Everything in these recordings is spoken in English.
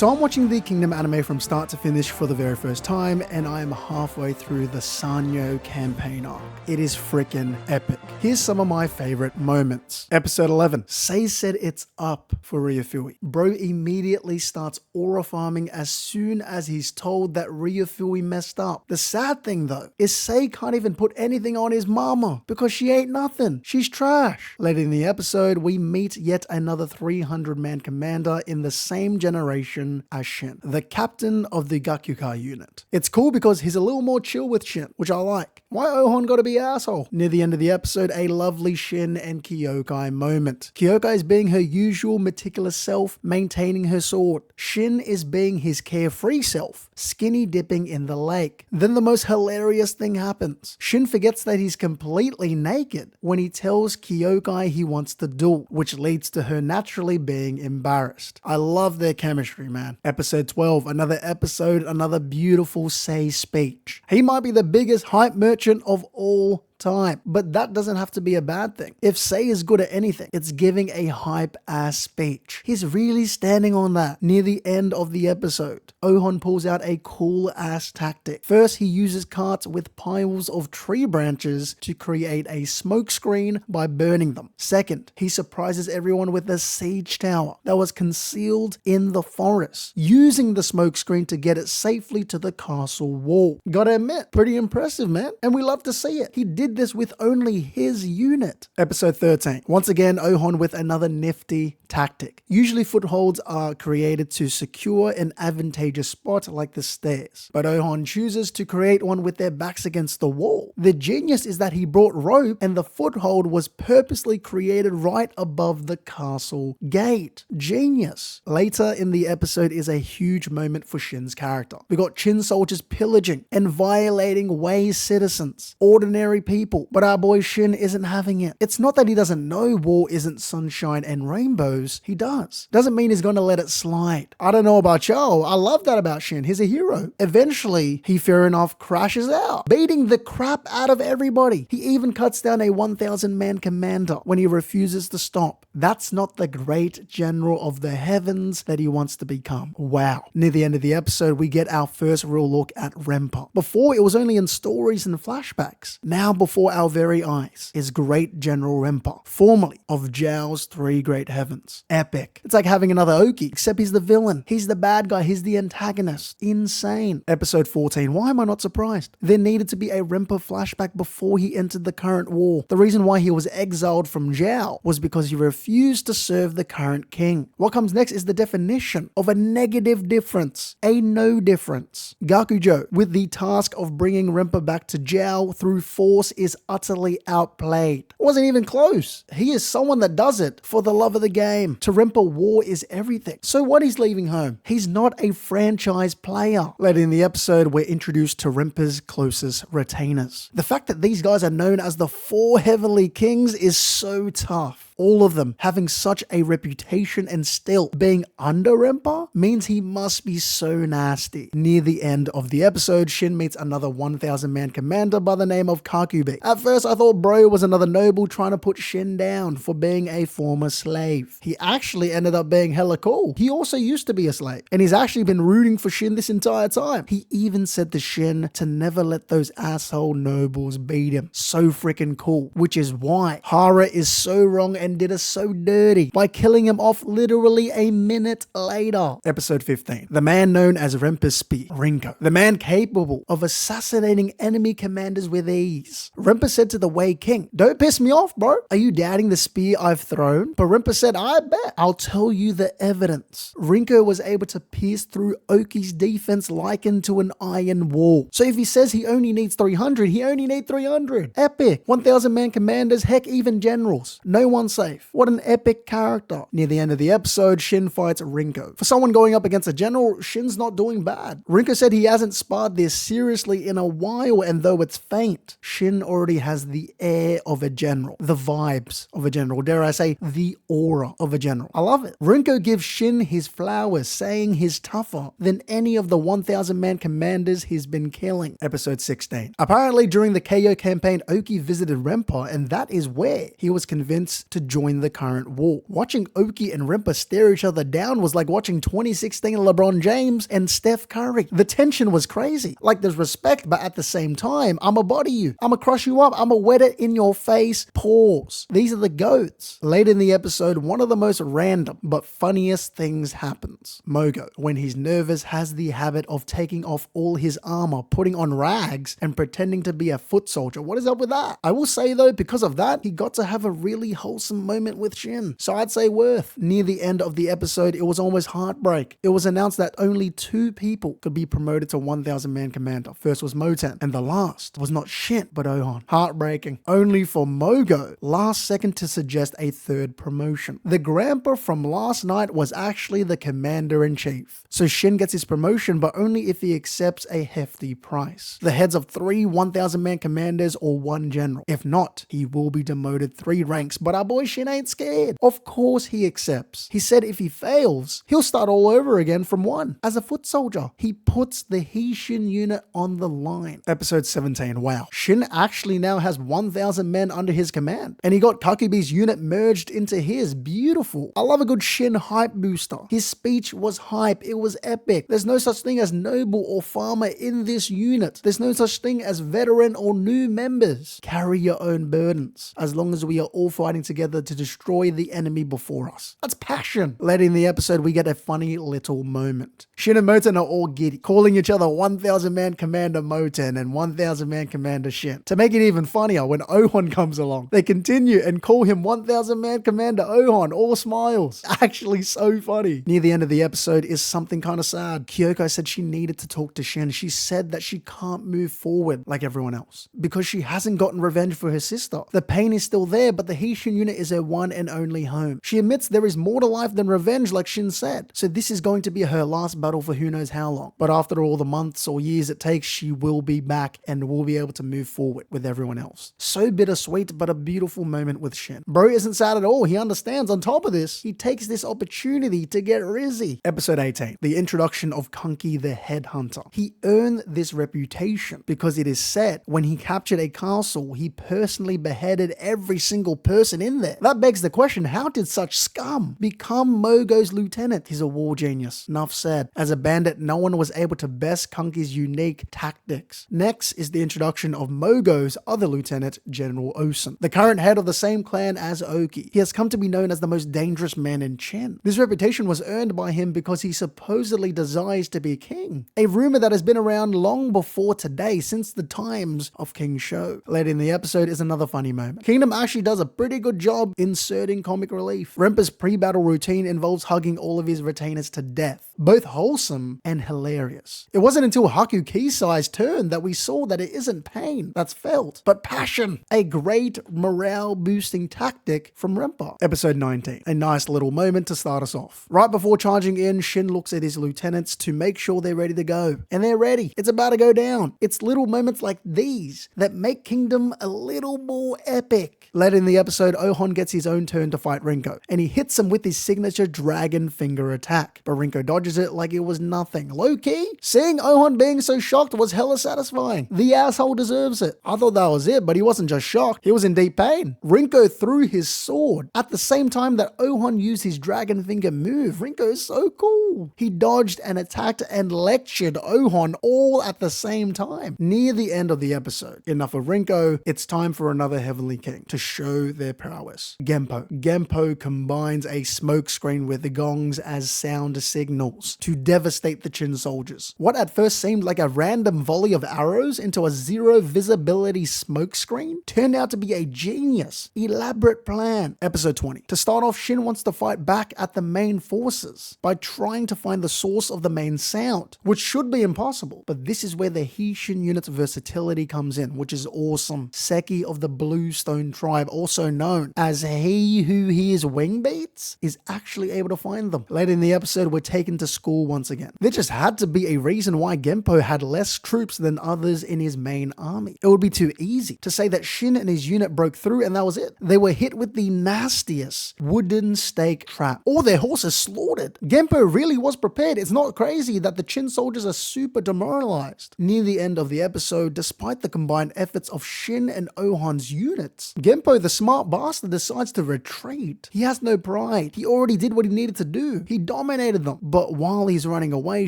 So I'm watching the Kingdom anime from start to finish for the very first time, and I am halfway through the Sanyou Campaign arc. It is freaking epic. Here's some of my favorite moments. Episode 11. Sei said it's up for Ryufui. Bro immediately starts aura farming as soon as he's told that Ryufui messed up. The sad thing though is Sei can't even put anything on his mama because she ain't nothing. She's trash. Later in the episode, we meet yet another 300-man commander in the same generation as Shin, the captain of the Gakukai unit. It's cool because he's a little more chill with Shin, which I like. Why Ohon gotta be asshole? Near the end of the episode, a lovely Shin and Kyokai moment. Kyokai is being her usual meticulous self, maintaining her sword. Shin is being his carefree self, skinny dipping in the lake. Then the most hilarious thing happens. Shin forgets that he's completely naked when he tells Kyokai he wants to duel, which leads to her naturally being embarrassed. I love their chemistry, man. Episode 12, another episode, another beautiful Sei speech. He might be the biggest hype merchant of all time, but that doesn't have to be a bad thing. If Sei is good at anything, it's giving a hype ass speech. He's really standing on that. Near the end of the episode, Ohon pulls out a cool ass tactic. First, he uses carts with piles of tree branches to create a smoke screen by burning them. Second, he surprises everyone with a siege tower that was concealed in the forest, using the smoke screen to get it safely to the castle wall. Gotta admit, pretty impressive, man, and we love to see it. He did this with only his unit. Episode 13. Once again, Ohon with another nifty tactic. Usually footholds are created to secure an advantageous spot like the stairs, but Ohon chooses to create one with their backs against the wall. The genius is that he brought rope and the foothold was purposely created right above the castle gate. Genius. Later in the episode is a huge moment for Shin's character. We got Chin soldiers pillaging and violating Wei citizens, ordinary people, but our boy Shin isn't having it. It's not that he doesn't know war isn't sunshine and rainbows. He does. Doesn't mean he's gonna let it slide. I don't know about y'all. I love that about Shin. He's a hero. Eventually, he fair enough crashes out, beating the crap out of everybody. He even cuts down a 1,000-man commander when he refuses to stop. That's not the great general of the heavens that he wants to become. Wow. Near the end of the episode, we get our first real look at Rempa. Before, it was only in stories and flashbacks. Now, before our very eyes, is Great General Rempa, formerly of Zhao's Three Great Heavens. Epic. It's like having another Oki, except he's the villain. He's the bad guy. He's the antagonist. Insane. Episode 14. Why am I not surprised? There needed to be a Rempa flashback before he entered the current war. The reason why he was exiled from Zhao was because he refused to serve the current king. What comes next is the definition of a negative difference, a no difference. Gakujo, with the task of bringing Rempa back to Zhao through force, is utterly outplayed. Wasn't even close. He is someone that does it for the love of the game. To Rempa, war is everything. So what, he's leaving home? He's not a franchise player. Later in the episode, we're introduced to Rempa's closest retainers. The fact that these guys are known as the Four Heavenly Kings is so tough. All of them having such a reputation and still being under Rempa means he must be so nasty. Near the end of the episode, Shin meets another 1,000-man commander by the name of Kakube. At first, I thought bro was another noble trying to put Shin down for being a former slave. He actually ended up being hella cool. He also used to be a slave, and he's actually been rooting for Shin this entire time. He even said to Shin to never let those asshole nobles beat him. So freaking cool, which is why Hara is so wrong and did us so dirty by killing him off literally a minute later. Episode 15. The man known as Rempa's spear, Rinko. The man capable of assassinating enemy commanders with ease. Rempa said to the Wei King, "Don't piss me off, bro. Are you doubting the spear I've thrown?" But Rempa said, "I bet. I'll tell you the evidence." Rinko was able to pierce through Oki's defense likened to an iron wall. So if he says he only needs 300, he only needs 300. Epic. 1,000-man commanders, heck, even generals. No one's safe. What an epic character. Near the end of the episode, Shin fights Rinko. For someone going up against a general, Shin's not doing bad. Rinko said he hasn't sparred this seriously in a while, and though it's faint, Shin already has the air of a general, the vibes of a general, dare I say, the aura of a general. I love it. Rinko gives Shin his flowers, saying he's tougher than any of the 1,000-man commanders he's been killing. Episode 16. Apparently, during the KO campaign, Oki visited Rempa, and that is where he was convinced to to join the current war. Watching Oki and Rimpa stare each other down was like watching 2016 LeBron James and Steph Curry. The tension was crazy. Like, there's respect, but at the same time, I'ma body you, I'ma crush you up, I'ma wet it in your face. Pause. These are the goats. Later in the episode, one of the most random but funniest things happens. Mogo, when he's nervous, has the habit of taking off all his armor, putting on rags, and pretending to be a foot soldier. What is up with that? I will say though, because of that, he got to have a really wholesome moment with Shin. So I'd say worth. Near the end of the episode, it was almost heartbreak. It was announced that only 2 people could be promoted to 1,000 man commander. First was Moten, and the last was not Shin, but Ohon. Heartbreaking. Only for Mogo, last second to suggest a 3rd promotion. The grandpa from last night was actually the commander-in-chief. So Shin gets his promotion, but only if he accepts a hefty price. The heads of 3 1,000 man commanders or 1 general. If not, he will be demoted 3 ranks, but our boy Shin ain't scared. Of course he accepts. He said if he fails, he'll start all over again from 1 as a foot soldier. He puts the Shin unit on the line. Episode 17. Wow. Shin actually now has 1,000 men under his command, and he got Kakubi's unit merged into his. Beautiful. I love a good Shin hype booster. His speech was hype. It was epic. There's no such thing as noble or farmer in this unit. There's no such thing as veteran or new members. Carry your own burdens, as long as we are all fighting together to destroy the enemy before us. That's passion. Later in the episode, we get a funny little moment. Shin and Moten are all giddy, calling each other 1,000 man commander Moten and 1,000 man commander Shin. To make it even funnier, when Ohon comes along, they continue and call him 1,000 man commander Ohon, all smiles. Actually so funny. Near the end of the episode is something kind of sad. Kyoko said she needed to talk to Shin. She said that she can't move forward like everyone else because she hasn't gotten revenge for her sister. The pain is still there, but the Shin unit is her one and only home. She admits there is more to life than revenge, like Shin said. So this is going to be her last battle for who knows how long. But after all the months or years it takes, she will be back and will be able to move forward with everyone else. So bittersweet, but a beautiful moment with Shin. Bro isn't sad at all. He understands. On top of this, he takes this opportunity to get rizzy. Episode 18. The introduction of Kunki the Headhunter. He earned this reputation because it is said when he captured a castle, he personally beheaded every single person in there. That begs the question, how did such scum become Mogo's lieutenant? He's a war genius. Enough said. As a bandit, no one was able to best Kunki's unique tactics. Next is the introduction of Mogo's other lieutenant, General Osen, the current head of the same clan as Oki. He has come to be known as the most dangerous man in Chen. This reputation was earned by him because he supposedly desires to be king. A rumor that has been around long before today, since the times of King Shou. Later in the episode is another funny moment. Kingdom actually does a pretty good job inserting comic relief. Rempa's pre-battle routine involves hugging all of his retainers to death. Both wholesome and hilarious. It wasn't until Haku Kisai's turn that we saw that it isn't pain that's felt, but passion. A great morale boosting tactic from Rempa. Episode 19. A nice little moment to start us off. Right before charging in, Shin looks at his lieutenants to make sure they're ready to go. And they're ready. It's about to go down. It's little moments like these that make Kingdom a little more epic. Later in the episode, Ohon gets his own turn to fight Rinko, and he hits him with his signature dragon finger attack. But Rinko dodges it like it was nothing. Low key, seeing Ohon being so shocked was hella satisfying. The asshole deserves it. I thought that was it, but he wasn't just shocked. He was in deep pain. Rinko threw his sword at the same time that Ohon used his dragon finger move. Rinko is so cool. He dodged and attacked and lectured Ohon all at the same time. Near the end of the episode, enough of Rinko, it's time for another Heavenly King to show their prowess. Genpo. Genpo combines a smoke screen with the gongs as sound signals to devastate the Qin soldiers. What at first seemed like a random volley of arrows into a zero visibility smoke screen turned out to be a genius, elaborate plan. Episode 20. To start off, Shin wants to fight back at the main forces by trying to find the source of the main sound, which should be impossible, but this is where the Shin unit's versatility comes in, which is awesome. Seki of the Bluestone tribe, also known as he who hears wing beats, is actually able to find them. Later in the episode, we're taken to school once again. There just had to be a reason why Genpo had less troops than others in his main army. It would be too easy to say that Shin and his unit broke through and that was it. They were hit with the nastiest wooden stake trap. All their horses slaughtered. Genpo really was prepared. It's not crazy that the Qin soldiers are super demoralized. Near the end of the episode, despite the combined efforts of Shin and Ohan's units, Genpo, the smart bastard, decides to retreat. He has no pride. He already did what he needed to do. He dominated them. But while he's running away,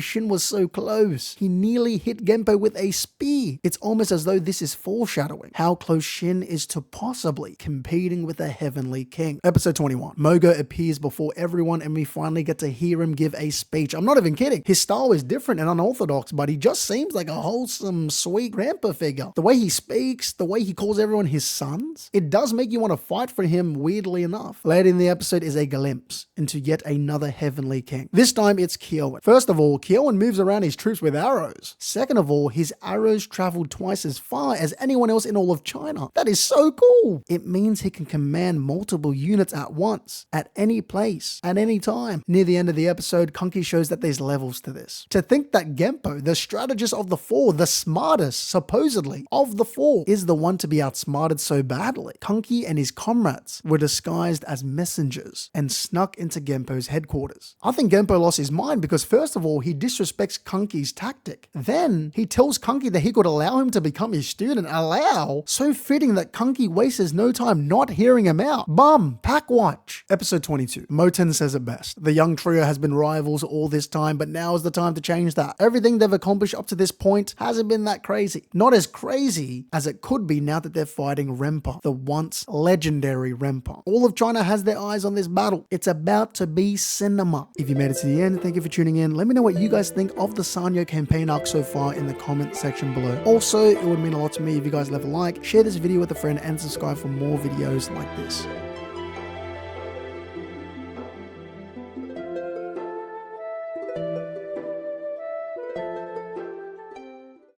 Shin was so close. He nearly hit Genpo with a spear. It's almost as though this is foreshadowing how close Shin is to possibly competing with a heavenly king. Episode 21. Mogo appears before everyone and we finally get to hear him give a speech. I'm not even kidding. His style is different and unorthodox, but he just seems like a wholesome, sweet grandpa figure. The way he speaks, the way he calls everyone his sons, it does make you want to fight for him, weirdly enough. Later in the episode is a glimpse into yet another heavenly king. This time it's Kyoan. First of all, Kyoan moves around his troops with arrows. Second of all, his arrows travel twice as far as anyone else in all of China. That is so cool. It means he can command multiple units at once, at any place, at any time. Near the end of the episode, Kanki shows that there's levels to this. To think that Genpo, the strategist of the four, the smartest, supposedly, of the four, is the one to be outsmarted so badly. Kanki and his comrades were disguised as messengers and snuck into Genpo's headquarters. I think Genpo lost his mind because first of all, he disrespects Kanki's tactic. Then he tells Kanki that he could allow him to become his student. Allow? So fitting that Kanki wastes no time not hearing him out. Bum, pack watch. Episode 22. Moten says it best. The young trio has been rivals all this time, but now is the time to change that. Everything they've accomplished up to this point hasn't been that crazy. Not as crazy as it could be now that they're fighting Renpa, the once legendary Renpa. All of China has their eyes on this battle. It's about to be cinema. If you made it to the end, thank you for tuning in. Let me know what you guys think of the Sanyou campaign arc so far in the comment section below. Also, it would mean a lot to me if you guys leave a like, share this video with a friend, and subscribe for more videos like this.